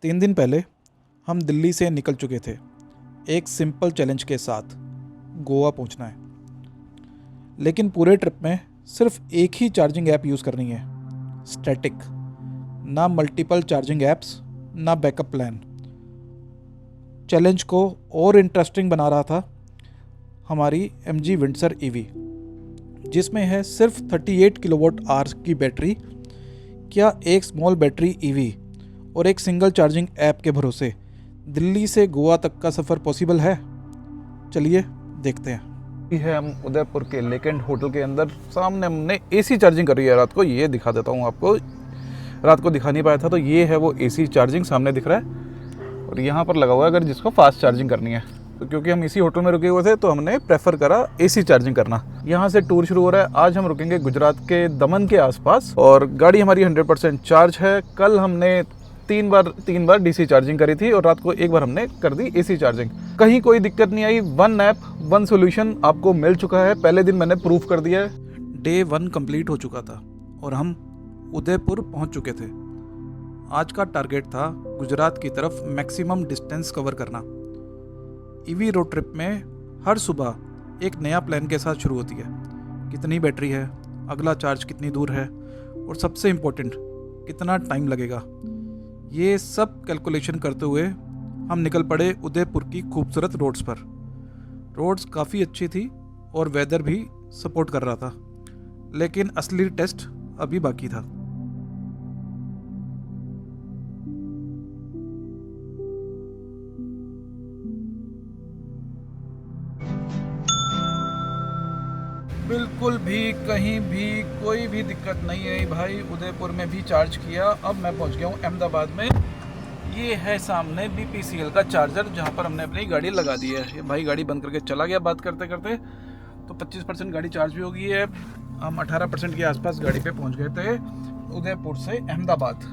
3 दिन पहले हम दिल्ली से निकल चुके थे एक सिंपल चैलेंज के साथ, गोवा पहुंचना है। लेकिन पूरे ट्रिप में सिर्फ एक ही चार्जिंग ऐप यूज़ करनी है, स्टैटिक। ना मल्टीपल चार्जिंग ऐप्स, ना बैकअप प्लान। चैलेंज को और इंटरेस्टिंग बना रहा था हमारी MG विंडसर EV, जिसमें है सिर्फ 38 किलोवाट आवर की बैटरी। क्या एक स्मॉल बैटरी EV और एक सिंगल चार्जिंग ऐप के भरोसे दिल्ली से गोवा तक का सफ़र पॉसिबल है? चलिए देखते हैं। हम उदयपुर के लेकेंड होटल के अंदर, सामने हमने AC चार्जिंग करी है रात को। ये दिखा देता हूँ आपको, रात को दिखा नहीं पाया था। तो ये है वो AC चार्जिंग, सामने दिख रहा है। और यहाँ पर लगा हुआ है अगर जिसको फास्ट चार्जिंग करनी है। तो क्योंकि हम इसी होटल में रुके हुए थे तो हमने प्रेफर करा AC चार्जिंग करना। यहाँ से टूर शुरू हो रहा है। आज हम रुकेंगे गुजरात के दमन के आसपास और गाड़ी हमारी 100% चार्ज है। कल हमने तीन बार DC चार्जिंग करी थी और रात को एक बार हमने कर दी AC चार्जिंग। कहीं कोई दिक्कत नहीं आई। 1 ऐप 1 सोल्यूशन आपको मिल चुका है। पहले दिन मैंने प्रूफ कर दिया है। डे 1 कंप्लीट हो चुका था और हम उदयपुर पहुंच चुके थे। आज का टारगेट था गुजरात की तरफ मैक्सिमम डिस्टेंस कवर करना। EV रोड ट्रिप में हर सुबह एक नया प्लान के साथ शुरू होती है। कितनी बैटरी है, अगला चार्ज कितनी दूर है और सबसे इम्पोर्टेंट कितना टाइम लगेगा। ये सब कैलकुलेशन करते हुए हम निकल पड़े उदयपुर की खूबसूरत रोड्स पर। रोड्स काफ़ी अच्छी थी और वेदर भी सपोर्ट कर रहा था, लेकिन असली टेस्ट अभी बाकी था। बिल्कुल भी कहीं भी कोई भी दिक्कत नहीं आई भाई। उदयपुर में भी चार्ज किया। अब मैं पहुंच गया हूं अहमदाबाद में। ये है सामने BPCL का चार्जर जहां पर हमने अपनी गाड़ी लगा दी है। ये भाई गाड़ी बंद करके चला गया बात करते करते। तो 25% गाड़ी चार्ज भी हो गई है। हम 18% के आसपास गाड़ी पे पहुंच गए थे उदयपुर से अहमदाबाद।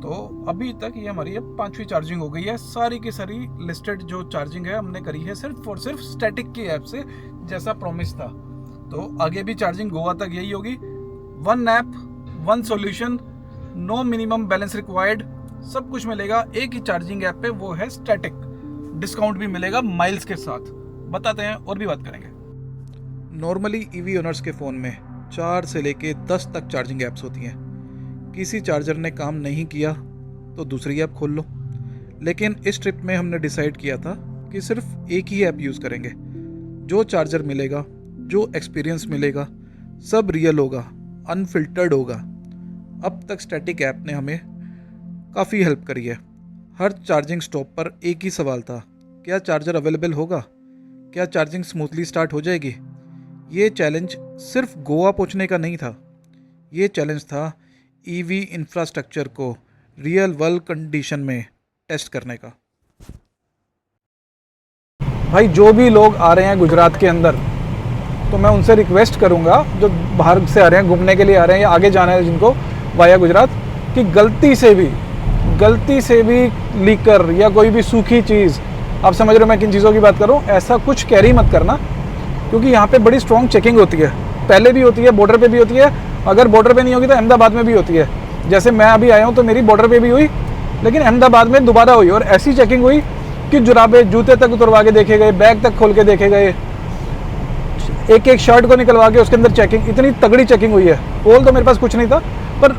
तो अभी तक ये हमारी अब 5वीं चार्जिंग हो गई है। सारी की सारी लिस्टेड जो चार्जिंग है हमने करी है सिर्फ और सिर्फ स्टैटिक की ऐप से, जैसा प्रॉमिस था। तो आगे भी चार्जिंग गोवा तक यही होगी। 1 app 1 solution, no minimum balance required. सब कुछ मिलेगा एक ही चार्जिंग ऐप पे, वो है स्टैटिक। डिस्काउंट भी मिलेगा माइल्स के साथ। बताते हैं और भी बात करेंगे। नॉर्मली EV ओनर्स के फ़ोन में 4 से लेके 10 तक चार्जिंग ऐप्स होती हैं। किसी चार्जर ने काम नहीं किया तो दूसरी ऐप खोल लो। लेकिन इस ट्रिप में हमने डिसाइड किया था कि सिर्फ एक ही ऐप यूज़ करेंगे। जो चार्जर मिलेगा, जो एक्सपीरियंस मिलेगा, सब रियल होगा, अनफिल्टर्ड होगा। अब तक स्टैटिक ऐप ने हमें काफ़ी हेल्प करी है। हर चार्जिंग स्टॉप पर एक ही सवाल था, क्या चार्जर अवेलेबल होगा, क्या चार्जिंग स्मूथली स्टार्ट हो जाएगी। ये चैलेंज सिर्फ गोवा पहुंचने का नहीं था, ये चैलेंज था EV इंफ्रास्ट्रक्चर को रियल वर्ल्ड कंडीशन में टेस्ट करने का। भाई जो भी लोग आ रहे हैं गुजरात के अंदर, तो मैं उनसे रिक्वेस्ट करूंगा, जो बाहर से आ रहे हैं, घूमने के लिए आ रहे हैं या आगे जाना है जिनको वाया गुजरात, कि गलती से भी लीकर या कोई भी सूखी चीज़, आप समझ रहे हो मैं किन चीज़ों की बात कर रहा हूँ, ऐसा कुछ कैरी मत करना। क्योंकि यहाँ पे बड़ी स्ट्रॉन्ग चेकिंग होती है। पहले भी होती है, बॉर्डर पे भी होती है। अगर बॉर्डर पे नहीं होगी तो अहमदाबाद में भी होती है। जैसे मैं अभी आया हूँ तो मेरी बॉर्डर पे भी हुई, लेकिन अहमदाबाद में दोबारा हुई। और ऐसी चेकिंग हुई कि जुराबे जूते तक उतरवा के देखे गए, बैग तक खोल के देखे गए, एक एक शर्ट को निकलवा के उसके अंदर चेकिंग, इतनी तगड़ी चेकिंग हुई है। पोल तो मेरे पास कुछ नहीं था, पर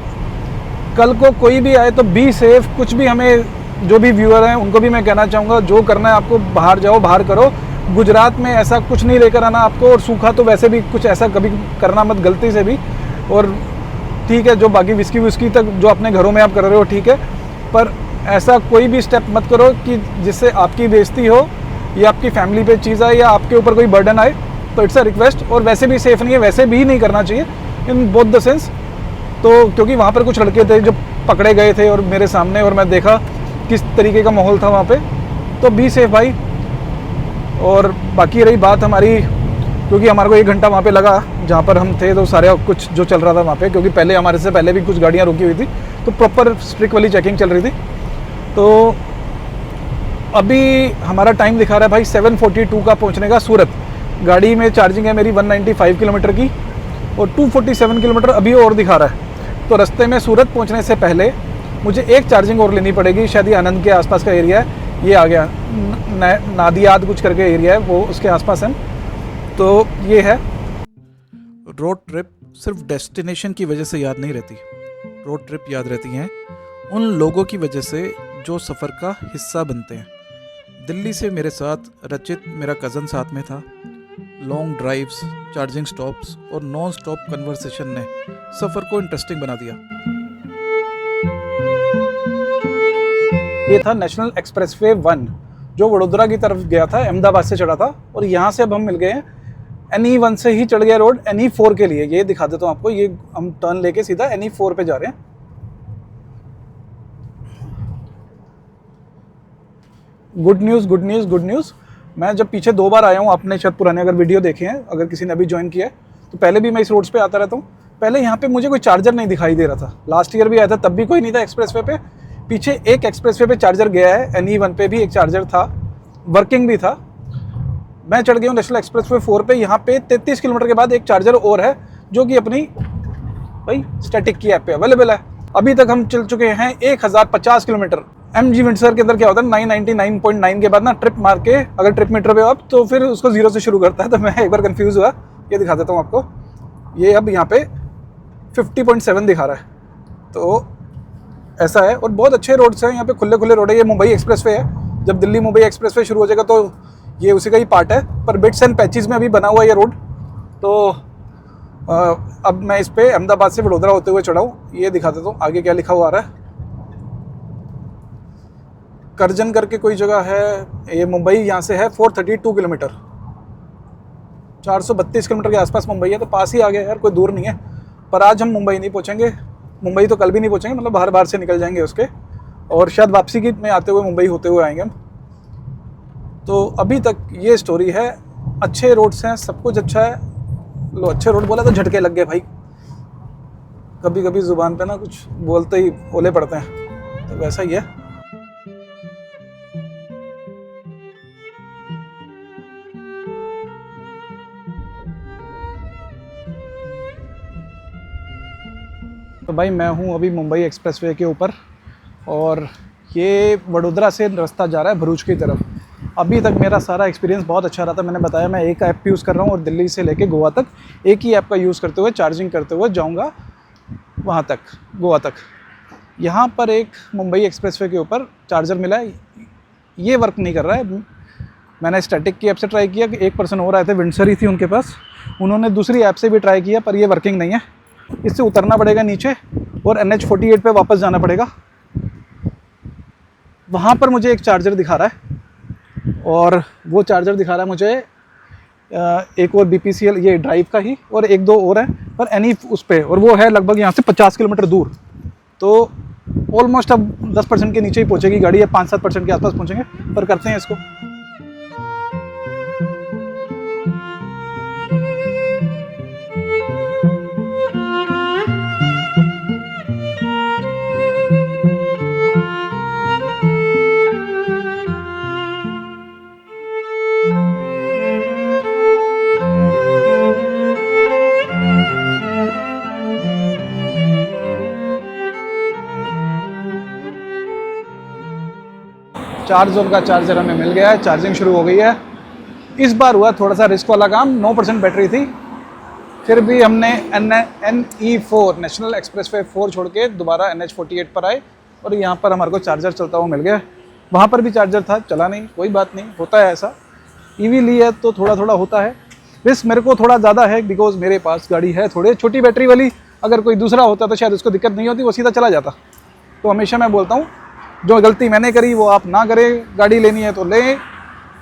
कल को कोई भी आए तो बी सेफ। कुछ भी हमें, जो भी व्यूअर हैं उनको भी मैं कहना चाहूँगा, जो करना है आपको बाहर जाओ, बाहर करो। गुजरात में ऐसा कुछ नहीं लेकर आना आपको। और सूखा तो वैसे भी कुछ ऐसा कभी करना मत गलती से भी। और ठीक है, जो बाकी विस्की तक जो अपने घरों में आप कर रहे हो ठीक है, पर ऐसा कोई भी स्टेप मत करो कि जिससे आपकी बेइज्जती हो या आपकी फैमिली पे चीज़ आए या आपके ऊपर कोई बर्डन आए। तो इट्स अ रिक्वेस्ट। और वैसे भी सेफ़ नहीं है, वैसे भी नहीं करना चाहिए इन बोथ द सेंस। तो क्योंकि वहाँ पर कुछ लड़के थे जो पकड़े गए थे और मेरे सामने, और मैं देखा किस तरीके का माहौल था वहाँ पे। तो बी सेफ भाई। और बाकी रही बात हमारी, क्योंकि हमारे को 1 घंटा वहाँ पे लगा जहाँ पर हम थे, तो सारे कुछ जो चल रहा था वहाँ पे, क्योंकि पहले हमारे से पहले भी कुछ गाड़ियाँ रुकी हुई थी, तो प्रॉपर स्ट्रिक्ट वाली चेकिंग चल रही थी। तो अभी हमारा टाइम दिखा रहा है भाई 7:42 का पहुँचने का सूरत। गाड़ी में चार्जिंग है मेरी 195 किलोमीटर की और 247 किलोमीटर अभी और दिखा रहा है। तो रास्ते में सूरत पहुंचने से पहले मुझे एक चार्जिंग और लेनी पड़ेगी, शायद ये आनंद के आसपास का एरिया है, ये आ गया नादियाद कुछ करके एरिया है, वो उसके आसपास है। तो ये है। रोड ट्रिप सिर्फ डेस्टिनेशन की वजह से याद नहीं रहती, रोड ट्रिप याद रहती हैं उन लोगों की वजह से जो सफ़र का हिस्सा बनते हैं। दिल्ली से मेरे साथ रचित मेरा कज़न साथ में था। लॉन्ग ड्राइव्स, चार्जिंग स्टॉप्स और नॉन स्टॉप कन्वर्सेशन ने सफ़र को इंटरेस्टिंग बना दिया। ये था नेशनल एक्सप्रेसवे 1 जो वडोदरा की तरफ गया था, अहमदाबाद से चढ़ा था, और यहाँ से अब हम मिल गए हैं NE1 से ही चढ़ गया रोड NE4 के लिए। ये दिखा देता हूँ आपको, ये हम टर्न लेके सीधा NE4 पे जा रहे हैं। Good news, good news, good news. मैं जब पीछे 2 बार आया हूँ, आपने शायद पुराने अगर वीडियो देखे हैं, अगर किसी ने अभी ज्वाइन किया है, तो पहले भी मैं इस रोड्स पे आता रहता हूँ। पहले यहाँ पे मुझे कोई चार्जर नहीं दिखाई दे रहा था, लास्ट ईयर भी आया था तब भी कोई नहीं था एक्सप्रेसवे पे। पीछे एक एक्सप्रेसवे पे चार्जर गया है, NE1 पे भी एक चार्जर था, वर्किंग भी था। मैं चढ़ गया हूँ नेशनल एक्सप्रेसवे 4 पे। यहाँ पे 33 किलोमीटर के बाद एक चार्जर और है जो कि अपनी भाई स्टैटिक की ऐप पे अवेलेबल है। अभी तक हम चल चुके हैं 1050 किलोमीटर। MG विंडसर के अंदर क्या होता है, 999.9 के बाद ना ट्रिप मार के, अगर ट्रिप मीटर पे हो आप तो फिर उसको 0 से शुरू करता है। तो मैं एक बार कंफ्यूज हुआ, ये दिखा देता हूँ आपको। ये अब यहाँ पे 50.7 दिखा रहा है, तो ऐसा है। और बहुत अच्छे रोड्स हैं यहाँ पे, खुले खुले रोड है। ये मुंबई एक्सप्रेसवे है, जब दिल्ली मुंबई एक्सप्रेसवे शुरू हो जाएगा तो ये उसी का ही पार्ट है, पर बिट्स एंड पैचेस में अभी बना हुआ है ये रोड। तो अब मैं इस पे अहमदाबाद से वडोदरा होते हुए चढ़ा हूँ। ये दिखा देता हूँ आगे क्या लिखा हुआ आ रहा है। करजन करके कोई जगह है, ये मुंबई यहाँ से है 432 किलोमीटर, 432 किलोमीटर के आसपास मुंबई है, तो पास ही आ गया यार, कोई दूर नहीं है। पर आज हम मुंबई नहीं पहुँचेंगे, मुंबई तो कल भी नहीं पहुँचेंगे, मतलब बाहर से निकल जाएंगे उसके, और शायद वापसी की में आते हुए मुंबई होते हुए आएंगे हम। तो अभी तक ये स्टोरी है। अच्छे रोड्स हैं, सब कुछ अच्छा है। लो, अच्छे रोड बोला तो झटके लग गए भाई, कभी कभी ज़ुबान पे ना कुछ बोलते ही ओले पड़ते हैं, तो वैसा ही है। तो भाई मैं हूँ अभी मुंबई एक्सप्रेसवे के ऊपर, और ये वडोदरा से रास्ता जा रहा है भरूच की तरफ। अभी तक मेरा सारा एक्सपीरियंस बहुत अच्छा रहा था। मैंने बताया मैं एक ऐप यूज़ कर रहा हूँ, और दिल्ली से लेके गोवा तक एक ही ऐप का यूज़ करते हुए, चार्जिंग करते हुए जाऊँगा वहाँ तक, गोवा तक। यहाँ पर एक मुंबई एक्सप्रेसवे के ऊपर चार्जर मिला है, ये वर्क नहीं कर रहा है। मैंने स्टैटिक की ऐप से ट्राई किया, कि एक पर्सन और आए थे, विंडसर ही थी उनके पास, उन्होंने दूसरी ऐप से भी ट्राई किया, पर ये वर्किंग नहीं है। इससे उतरना पड़ेगा नीचे और NH48 पे वापस जाना पड़ेगा। वहाँ पर मुझे एक चार्जर दिखा रहा है, और वो चार्जर दिखा रहा है मुझे एक और BPCL ये ड्राइव का ही, और एक दो और है, पर एनी उस पर, और वो है लगभग यहाँ से 50 किलोमीटर दूर। तो ऑलमोस्ट अब 10% के नीचे ही पहुँचेगी गाड़ी, या 5-7% के आसपास पहुँचेंगे, पर करते हैं इसको। चार्ज जोन का चार्जर हमें मिल गया है, चार्जिंग शुरू हो गई है। इस बार हुआ थोड़ा सा रिस्क वाला काम, 9% बैटरी थी, फिर भी हमने NE4 नेशनल एक्सप्रेसवे 4 छोड़ के दोबारा NH48 पर आए, और यहाँ पर हमारे को चार्जर चलता हुआ मिल गया। वहाँ पर भी चार्जर था, चला नहीं, कोई बात नहीं, होता है ऐसा। EV ली है तो थोड़ा थोड़ा होता है। रिस्क मेरे को थोड़ा ज़्यादा है, बिकॉज मेरे पास गाड़ी है थोड़ी छोटी बैटरी वाली। अगर कोई दूसरा होता तो शायद उसको दिक्कत नहीं होती, वो सीधा चला जाता। तो हमेशा मैं बोलता हूँ, जो गलती मैंने करी वो आप ना करें, गाड़ी लेनी है तो लें,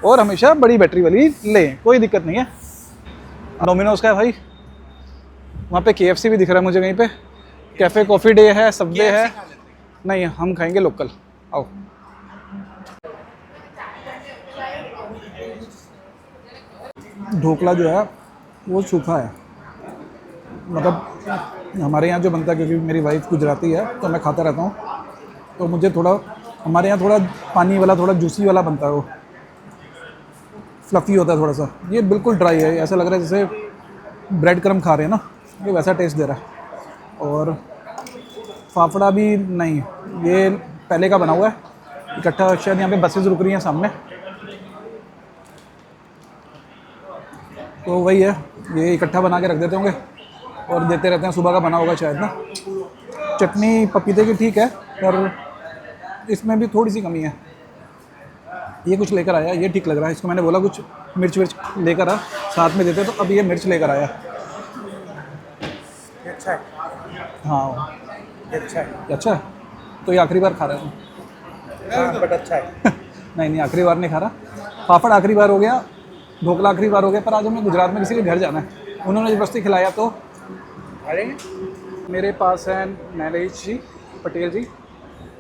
और हमेशा बड़ी बैटरी वाली लें, कोई दिक्कत नहीं है। डोमिनोज का है भाई, वहाँ पे KFC भी दिख रहा है मुझे कहीं पे, कैफ़े कॉफ़ी डे है, सबवे है। नहीं, हम खाएंगे लोकल, आओ। ढोकला जो है वो सूखा है, मतलब हमारे यहाँ जो बनता है, क्योंकि मेरी वाइफ गुजराती है तो मैं खाता रहता हूँ, तो मुझे थोड़ा, हमारे यहाँ थोड़ा पानी वाला, थोड़ा जूसी वाला बनता है, वो फ्लफ़ी होता है थोड़ा सा। ये बिल्कुल ड्राई है, ऐसा लग रहा है जैसे ब्रेड क्रम खा रहे हैं ना, ये वैसा टेस्ट दे रहा है। और फाफड़ा भी नहीं, ये पहले का बना हुआ है इकट्ठा, शायद यहाँ पे बसेस रुक रही हैं सामने, तो वही है, ये इकट्ठा बना के रख देते होंगे और देते रहते हैं, सुबह का बना होगा शायद ना। चटनी पपीते की ठीक है, पर इसमें भी थोड़ी सी कमी है। ये कुछ लेकर आया, ये ठीक लग रहा है, इसको मैंने बोला कुछ मिर्च विर्च लेकर आ, साथ में देते, तो अब ये मिर्च लेकर आया। अच्छा है, हाँ अच्छा है, अच्छा है। तो ये आखिरी बार खा रहा है हाँ, बट अच्छा है। नहीं आखिरी बार नहीं खा रहा। पापड़ आखिरी बार हो गया, ढोकला आखिरी बार हो गया, पर आज हमें गुजरात में किसी के घर जाना है, उन्होंने ज़बरदस्ती खिलाया। तो अरे मेरे पास है नैलेश जी, पटेल जी।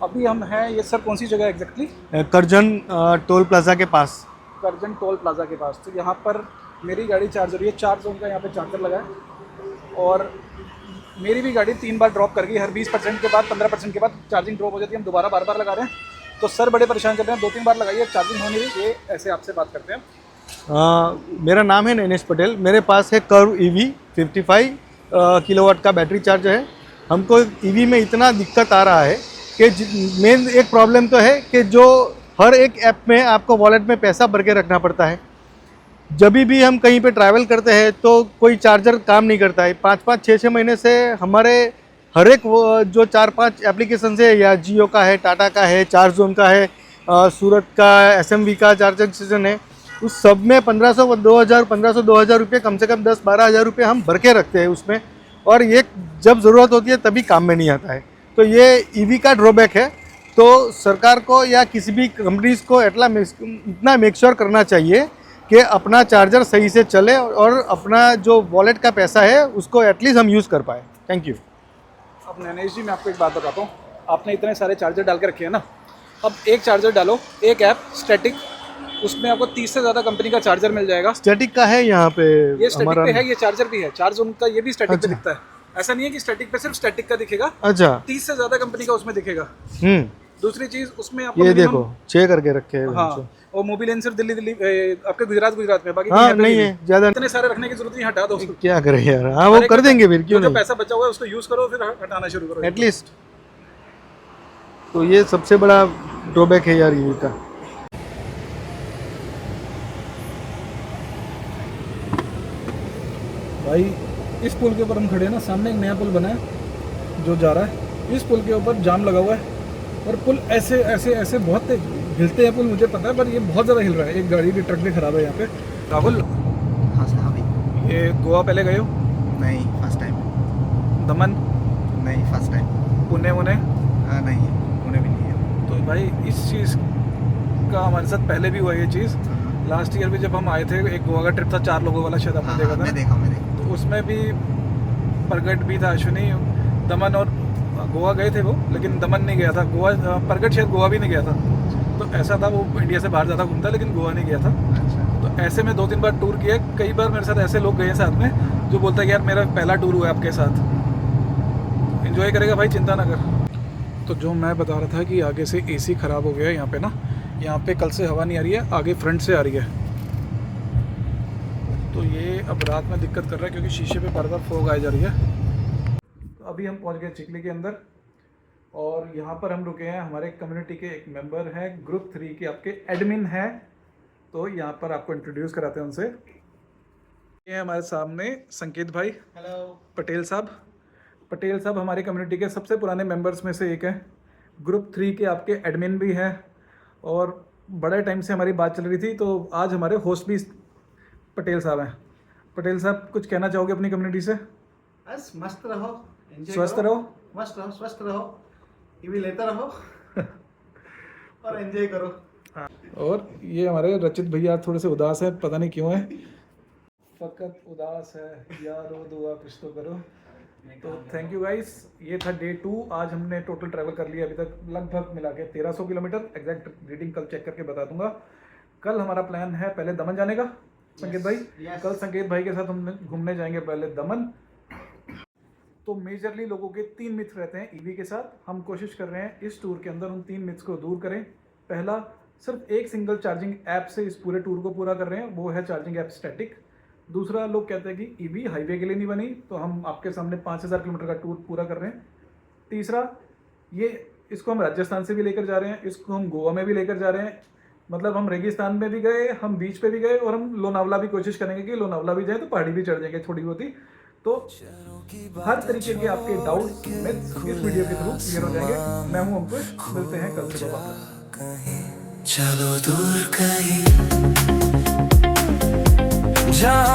अभी हम हैं, ये सर कौन सी जगह एग्जैक्टली? करजन टोल प्लाजा के पास। करजन टोल प्लाजा के पास। तो यहाँ पर मेरी गाड़ी चार्ज हो रही है, 4 जोन का यहाँ पे चार्जर लगा है, और मेरी भी गाड़ी 3 बार ड्रॉप कर गई। हर 20% के बाद 15% के बाद चार्जिंग ड्रॉप हो जाती है, हम दोबारा बार लगा रहे हैं। तो सर बड़े परेशान कर रहे हैं, 2-3 बार लगाइए, चार्जिंग हो नहीं रही। ये ऐसे आपसे बात करते हैं। मेरा नाम है नैनेश पटेल, मेरे पास है कर्व ईवी 55 किलोवाट का बैटरी चार्ज है। हमको ईवी में इतना दिक्कत आ रहा है कि मेन एक प्रॉब्लम तो है कि जो हर एक ऐप में आपको वॉलेट में पैसा भर के रखना पड़ता है। जब भी हम कहीं पे ट्रैवल करते हैं तो कोई चार्जर काम नहीं करता है। 5-5, 6-6 महीने से हमारे हर एक जो 4-5 एप्लीकेशन है, या जियो का है, टाटा का है, चार्ज जोन का है, सूरत का SMV का चार्जर स्टेशन है, उस सब में 1500-2000 रुपये, कम से कम 10-12 हज़ार रुपये हम भर के रखते हैं उसमें, और ये जब ज़रूरत होती है तभी काम में नहीं आता है। तो ये ईवी का ड्रॉबैक है। तो सरकार को या किसी भी कंपनीज को इतना मेक श्योर करना चाहिए कि अपना चार्जर सही से चले और अपना जो वॉलेट का पैसा है उसको एटलीस्ट हम यूज़ कर पाए। Thank you. अब नैनेश जी, मैं आपको एक बात बताता हूँ। आपने इतने सारे चार्जर डाल के रखे हैं ना, अब एक चार्जर डालो, एक ऐप स्टैटिक, उसमें आपको 30 से ज़्यादा कंपनी का चार्जर मिल जाएगा। स्टैटिक का है यहाँ पे, ये स्टैटिक हमारा पे है, ये चार्जर भी है, चार्ज उनका ये भी स्टैटिक पे अच्छा। दिखता है। ऐसा नहीं है कि स्टैटिक पे सिर्फ स्टैटिक का दिखेगा, अच्छा। 30 से ज़्यादा कंपनी का उसमें दिखेगा। दूसरी चीज़ उसमें आपको ये minimum- देखो 6 करके रखे हैं। हाँ, और मोबिलियन सिर्फ दिल्ली आपके गुजरात में, बाकी हाँ कहीं पे नहीं भी है ज़्यादा। इतने सारे रखने की जरूरत नहीं, हटा दो। क्या करें यार, हाँ वो कर देंगे फिर, क्यों जो नहीं, पैसा बचा हुआ है उसको यूज़ करो, फिर हटाना शुरू करो एटलीस्ट। तो ये सबसे बड़ा ड्रॉबैक है यार ईवी का। भाई इस पुल के ऊपर हम खड़े हैं ना, सामने एक नया पुल बना है जो जा रहा है, इस पुल के ऊपर जाम लगा हुआ है, और पुल ऐसे ऐसे ऐसे बहुत तेज हिलते हैं पुल, मुझे पता है, पर ये बहुत ज़्यादा हिल रहा है। एक गाड़ी की ट्रक भी खराब है यहाँ पे। राहुल, हाँ सर, हाँ भाई। ये गोवा पहले गए हो? नहीं, फर्स्ट टाइम। दमन? नहीं, फर्स्ट टाइम। पुणे नहीं, उन्हें भी नहीं है। तो भाई इस चीज़ का हमारे साथ पहले भी हुआ ये चीज़। लास्ट ईयर भी जब हम आए थे, एक गोवा का ट्रिप था 4 लोगों वाला, शायद आपने देखा था। मैं देखा। तो उसमें भी प्रगट भी था, अश्विनी, दमन और गोवा गए थे वो, लेकिन दमन नहीं गया था। गोवा, प्रगट शायद गोवा भी नहीं गया था। तो ऐसा था, वो इंडिया से बाहर ज़्यादा घूमता, लेकिन गोवा नहीं गया था। अच्छा। तो ऐसे में 2-3 बार टूर किया। कई बार मेरे साथ ऐसे लोग गए साथ में जो बोलता है कि यार मेरा पहला टूर हुआ है आपके साथ, एंजॉय करेगा भाई, चिंता ना कर। तो जो मैं बता रहा था कि आगे से AC ख़राब हो गया है यहाँ पे ना, यहाँ पे कल से हवा नहीं आ रही है, आगे फ्रंट से आ रही है। तो ये अब रात में दिक्कत कर रहा है, क्योंकि शीशे पे बार बार फॉग आ जा रही है। तो अभी हम पहुँच गए चिखली के अंदर, और यहाँ पर हम रुके हैं। हमारे कम्युनिटी के एक मेंबर हैं, ग्रुप 3 के आपके एडमिन हैं, तो यहाँ पर आपको इंट्रोड्यूस कराते हैं उनसे। ये हमारे सामने संकेत भाई। हेलो। पटेल साहब हमारी कम्युनिटी के सबसे पुराने मेंबर्स में से एक हैं, ग्रुप 3 के आपके एडमिन भी हैं, और बड़े टाइम से हमारी बात चल रही थी। तो आज हमारे होस्ट भी पटेल साहब हैं। पटेल साहब, कुछ कहना चाहोगे अपनी कम्युनिटी से? बस मस्त रहो, enjoy स्वस्थ करो, रहो। मस्त रहो, स्वस्थ रहो, ईवी लेते रहो और एंजॉय करो। और ये हमारे रचित भैया थोड़े से उदास हैं, पता नहीं क्यों है, फकत उदास है यारो, दुआ कुछ तो करो। तो थैंक यू गाइस, ये था डे 2। आज हमने टोटल ट्रैवल कर लिया अभी तक लगभग मिला के 1300 किलोमीटर। एग्जैक्ट रीडिंग कल चेक करके बता दूंगा। कल हमारा प्लान है पहले दमन जाने का, संकेत भाई। yes. कल संकेत भाई के साथ हम घूमने जाएंगे पहले दमन। तो मेजरली लोगों के 3 मिथ रहते हैं ईवी के साथ। हम कोशिश कर रहे हैं इस टूर के अंदर उन 3 मिथ्स को दूर करें। पहला, सिर्फ एक सिंगल चार्जिंग ऐप से इस पूरे टूर को पूरा कर रहे हैं, वो है चार्जिंग ऐप स्टैटिक। दूसरा, लोग कहते हैं कि ईवी हाईवे के लिए नहीं बनी, तो हम आपके सामने 5000 किलोमीटर का टूर पूरा कर रहे हैं। तीसरा, ये इसको हम राजस्थान से भी लेकर जा रहे हैं, इसको हम गोवा में भी लेकर जा रहे हैं। मतलब हम रेगिस्तान में भी गए, हम बीच पे भी गए, और हम लोनावला भी कोशिश करेंगे कि लोनावला भी जाए तो पहाड़ी भी चढ़ जाएंगे थोड़ी बहुत ही। तो हर तरीके के आपके डाउट्स मिथ्स इस वीडियो के थ्रू क्लियर हो जाएंगे। मैं हूं अंकुश, मिलते हैं कल से वापस। चलो दूर कहीं जहाँ